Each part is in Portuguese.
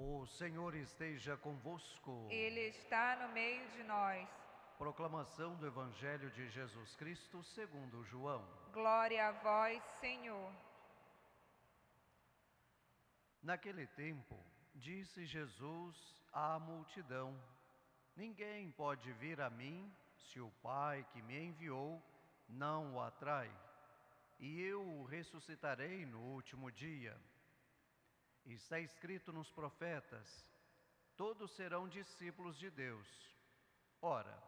O Senhor esteja convosco. Ele está no meio de nós. Proclamação do Evangelho de Jesus Cristo segundo João. Glória a vós, Senhor. Naquele tempo, disse Jesus à multidão: Ninguém pode vir a mim se o Pai que me enviou não o atrai, e eu o ressuscitarei no último dia. Está escrito nos profetas: todos serão discípulos de Deus. Ora,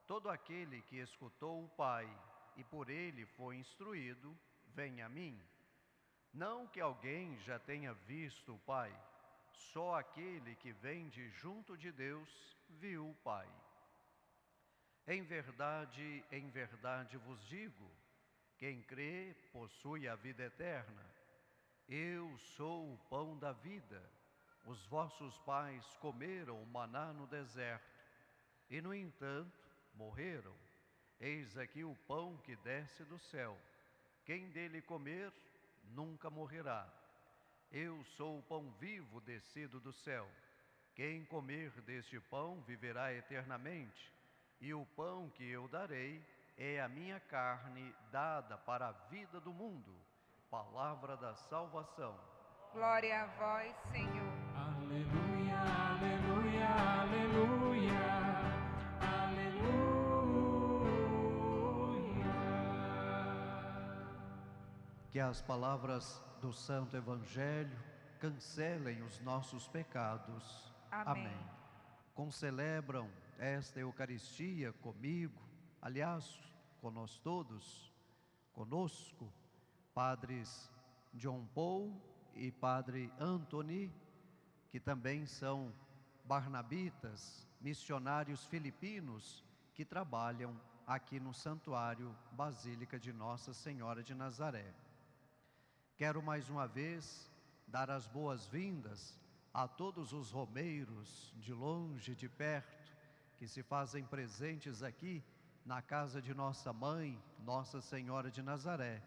todo aquele que escutou o Pai e por ele foi instruído, vem a mim. Não que alguém já tenha visto o Pai, só aquele que vem de junto de Deus viu o Pai. Em verdade vos digo, quem crê possui a vida eterna. Eu sou o pão da vida. Os vossos pais comeram o maná no deserto, e no entanto morreram. Eis aqui o pão que desce do céu. Quem dele comer, nunca morrerá. Eu sou o pão vivo descido do céu. Quem comer deste pão viverá eternamente, e o pão que eu darei é a minha carne dada para a vida do mundo. Palavra da salvação. Glória a vós, Senhor. Aleluia, aleluia, aleluia, aleluia. Que as palavras do Santo Evangelho cancelem os nossos pecados. Amém. Concelebram esta Eucaristia comigo, aliás, conosco todos, conosco, Padres John Paul e Padre Anthony, que também são barnabitas, missionários filipinos, que trabalham aqui no Santuário Basílica de Nossa Senhora de Nazaré. Quero mais uma vez dar as boas-vindas a todos os romeiros, de longe e de perto, que se fazem presentes aqui na casa de nossa mãe, Nossa Senhora de Nazaré.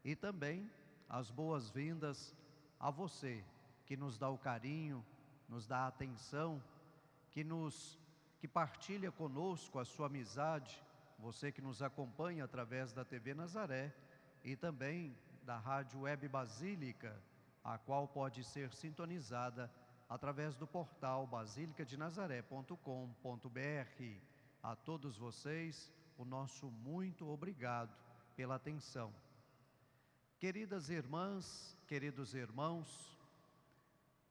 E também as boas-vindas a você, que nos dá o carinho, nos dá a atenção, que partilha conosco a sua amizade, você que nos acompanha através da TV Nazaré e também da Rádio Web Basílica, a qual pode ser sintonizada através do portal basilicadenazaré.com.br. A todos vocês, o nosso muito obrigado pela atenção. Queridas irmãs, queridos irmãos,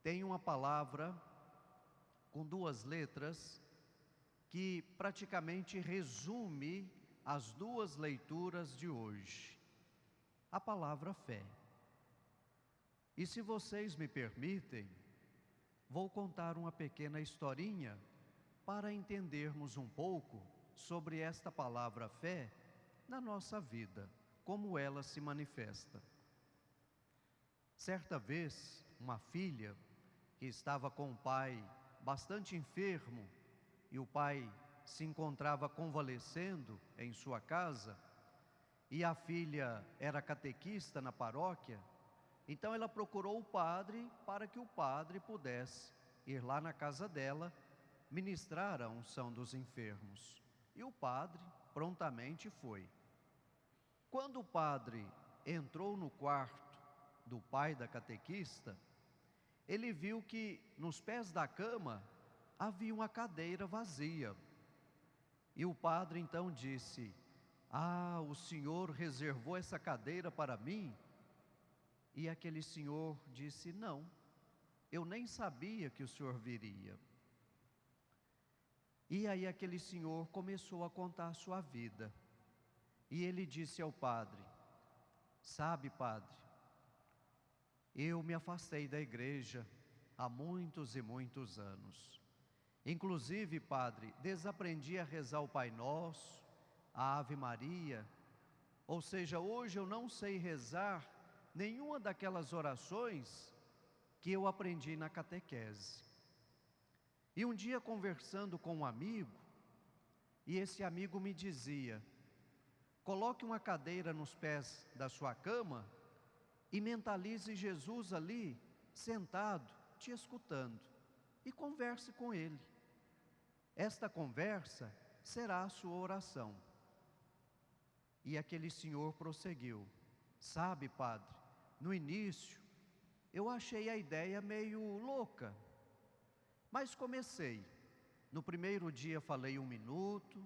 tem uma palavra com duas letras que praticamente resume as duas leituras de hoje. A palavra fé. E se vocês me permitem, vou contar uma pequena historinha para entendermos um pouco sobre esta palavra fé na nossa vida, como ela se manifesta. Certa vez, uma filha que estava com o pai bastante enfermo e o pai se encontrava convalescendo em sua casa, e a filha era catequista na paróquia, então ela procurou o padre para que o padre pudesse ir lá na casa dela ministrar a unção dos enfermos. E o padre prontamente foi. Quando o padre entrou no quarto do pai da catequista, ele viu que nos pés da cama havia uma cadeira vazia. E o padre então disse: "Ah, o senhor reservou essa cadeira para mim?" E aquele senhor disse: "Não, eu nem sabia que o senhor viria." E aí aquele senhor começou a contar a sua vida. E ele disse ao padre: "Sabe, padre, eu me afastei da igreja há muitos e muitos anos. Inclusive, padre, desaprendi a rezar o Pai Nosso, a Ave Maria. Ou seja, hoje eu não sei rezar nenhuma daquelas orações que eu aprendi na catequese." E um dia, conversando com um amigo, e esse amigo me dizia: "Coloque uma cadeira nos pés da sua cama e mentalize Jesus ali, sentado, te escutando." e converse com ele. Esta conversa será a sua oração. E aquele senhor prosseguiu: sabe, padre, no início eu achei a ideia meio louca, mas comecei. No primeiro dia falei 1 minuto,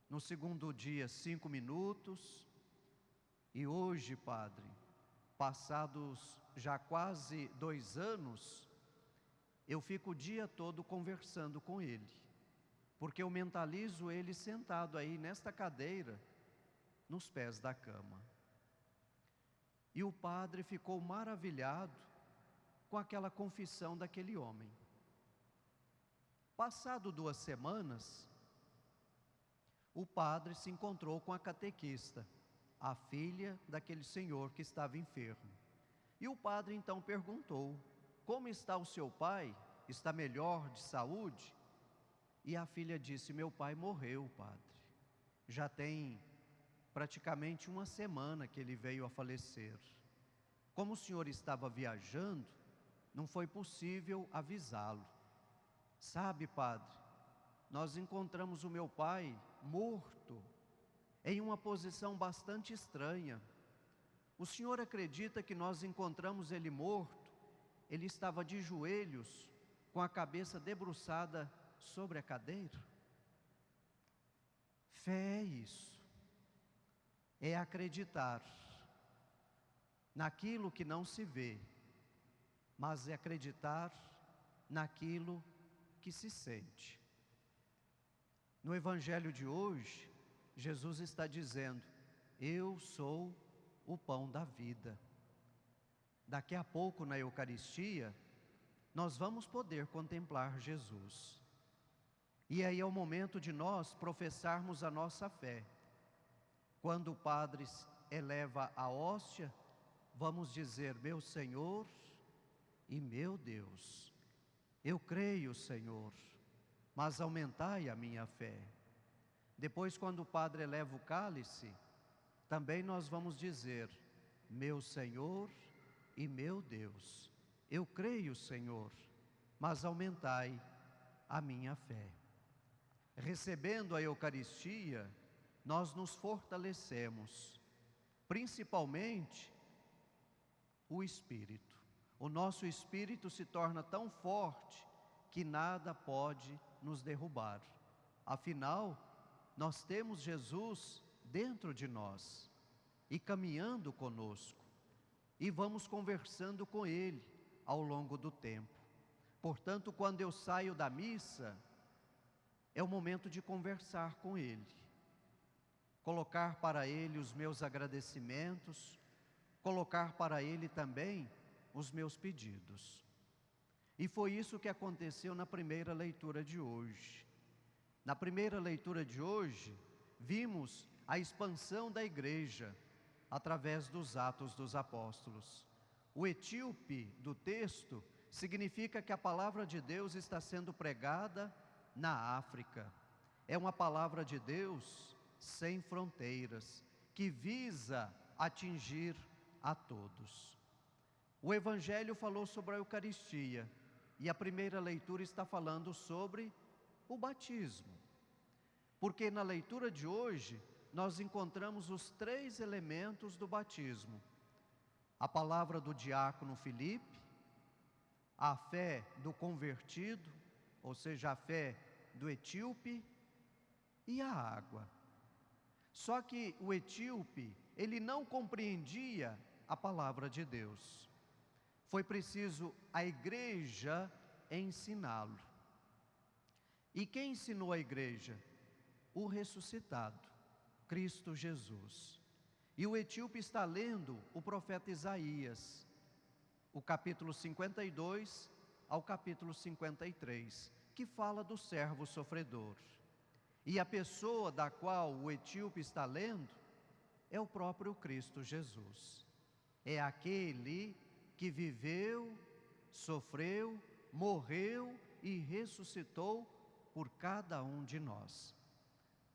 no segundo dia 5 minutos, e hoje, padre, passados já quase 2 anos, eu fico o dia todo conversando com ele, porque eu mentalizo ele sentado aí nesta cadeira, nos pés da cama. E o padre ficou maravilhado com aquela confissão daquele homem. Passado 2 semanas, o padre se encontrou com a catequista, a filha daquele senhor que estava enfermo. E o padre então perguntou: como está o seu pai? Está melhor de saúde? E a filha disse: meu pai morreu, padre. Já tem praticamente 1 semana que ele veio a falecer. Como o senhor estava viajando, não foi possível avisá-lo. Sabe, padre, nós encontramos o meu pai morto, em uma posição bastante estranha. O senhor acredita que nós encontramos ele morto? Ele estava de joelhos, com a cabeça debruçada sobre a cadeira. Fé é isso, é acreditar naquilo que não se vê, mas é acreditar naquilo que se sente. No Evangelho de hoje, Jesus está dizendo: eu sou o pão da vida. Daqui a pouco, na Eucaristia, nós vamos poder contemplar Jesus. E aí é o momento de nós professarmos a nossa fé. Quando o padre eleva a hóstia, vamos dizer: meu Senhor e meu Deus. Eu creio, Senhor, mas aumentai a minha fé. Depois, quando o padre eleva o cálice, também nós vamos dizer: meu Senhor e meu Deus. Eu creio, Senhor, mas aumentai a minha fé. Recebendo a Eucaristia, nós nos fortalecemos, principalmente o Espírito. O nosso espírito se torna tão forte que nada pode nos derrubar. Afinal, nós temos Jesus dentro de nós e caminhando conosco, e vamos conversando com Ele ao longo do tempo. Portanto, quando eu saio da missa, é o momento de conversar com Ele, colocar para Ele os meus agradecimentos, colocar para Ele também os meus pedidos. E foi isso que aconteceu na primeira leitura de hoje. Na primeira leitura de hoje, vimos a expansão da igreja através dos Atos dos Apóstolos. O etíope do texto significa que a palavra de Deus está sendo pregada na África. É uma palavra de Deus sem fronteiras, que visa atingir a todos. O Evangelho falou sobre a Eucaristia, e a primeira leitura está falando sobre o batismo. Porque na leitura de hoje, nós encontramos os 3 elementos do batismo: a palavra do diácono Filipe, a fé do convertido, ou seja, a fé do etíope, e a água. Só que o etíope, ele não compreendia a palavra de Deus. Foi preciso a igreja ensiná-lo. E quem ensinou a igreja? O ressuscitado, Cristo Jesus. E o etíope está lendo o profeta Isaías, o capítulo 52 ao capítulo 53, que fala do servo sofredor. E a pessoa da qual o etíope está lendo é o próprio Cristo Jesus. É aquele que viveu, sofreu, morreu e ressuscitou por cada um de nós.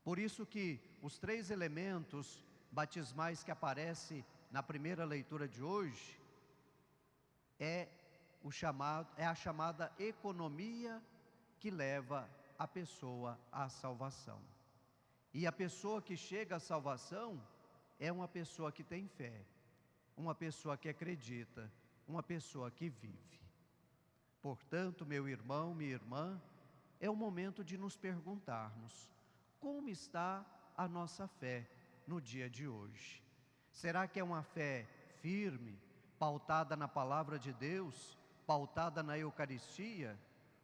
Por isso que os 3 elementos batismais que aparecem na primeira leitura de hoje é é a chamada economia que leva a pessoa à salvação. E a pessoa que chega à salvação é uma pessoa que tem fé, uma pessoa que acredita, uma pessoa que vive. Portanto, meu irmão, minha irmã, é o momento de nos perguntarmos: como está a nossa fé no dia de hoje? Será que é uma fé firme, pautada na palavra de Deus, pautada na Eucaristia?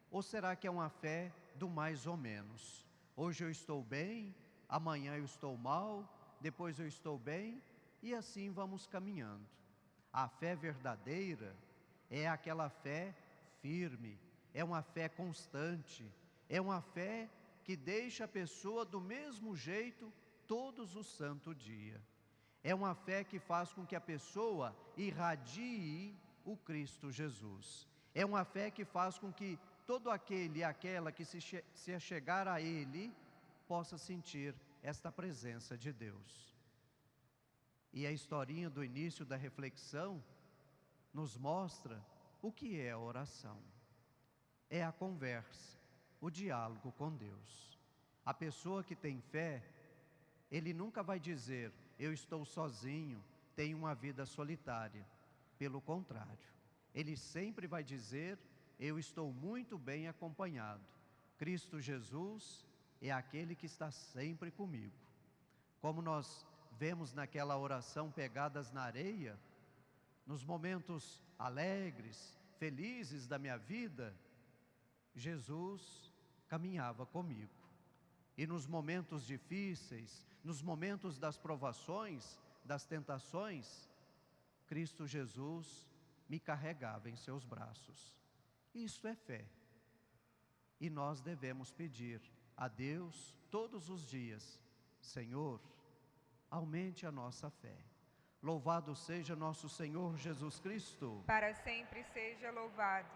Ou será que é uma fé do mais ou menos? Hoje eu estou bem, amanhã eu estou mal, depois eu estou bem, e assim vamos caminhando. A fé verdadeira é aquela fé firme, é uma fé constante, é uma fé que deixa a pessoa do mesmo jeito todos os santos dias. É uma fé que faz com que a pessoa irradie o Cristo Jesus. É uma fé que faz com que todo aquele e aquela que se achegar a Ele possa sentir esta presença de Deus. E a historinha do início da reflexão nos mostra o que é a oração. É a conversa, o diálogo com Deus. A pessoa que tem fé, ele nunca vai dizer: eu estou sozinho, tenho uma vida solitária. Pelo contrário, ele sempre vai dizer: eu estou muito bem acompanhado. Cristo Jesus é aquele que está sempre comigo. Como nós vemos naquela oração Pegadas na Areia, nos momentos alegres, felizes da minha vida, Jesus caminhava comigo. E nos momentos difíceis, nos momentos das provações, das tentações, Cristo Jesus me carregava em seus braços. Isto é fé. E nós devemos pedir a Deus todos os dias: Senhor, aumente a nossa fé. Louvado seja nosso Senhor Jesus Cristo. Para sempre seja louvado.